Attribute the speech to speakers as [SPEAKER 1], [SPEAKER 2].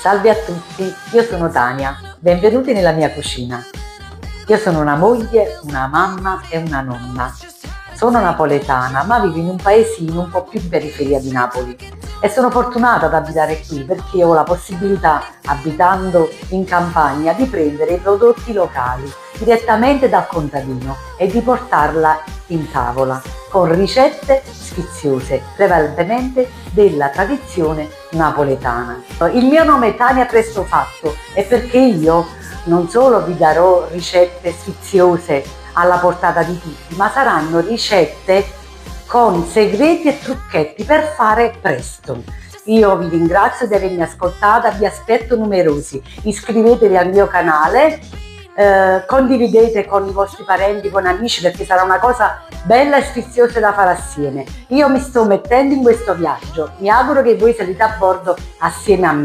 [SPEAKER 1] Salve a tutti, io sono Tania, benvenuti nella mia cucina. Io sono una moglie, una mamma e una nonna. Sono napoletana, ma vivo in un paesino un po' più in periferia di Napoli e sono fortunata ad abitare qui perché ho la possibilità, abitando in campagna, di prendere i prodotti locali direttamente dal contadino e di portarla in tavola con ricette sfiziose, prevalentemente della tradizione napoletana. Il mio nome è Tania Presto Fatto e perché io non solo vi darò ricette sfiziose alla portata di tutti, ma saranno ricette con segreti e trucchetti per fare presto. Io vi ringrazio di avermi ascoltata, vi aspetto numerosi. Iscrivetevi al mio canale, condividete con i vostri parenti, con amici, perché sarà una cosa bella e sfiziosa da fare assieme. Io mi sto mettendo in questo viaggio, mi auguro che voi salite a bordo assieme a me.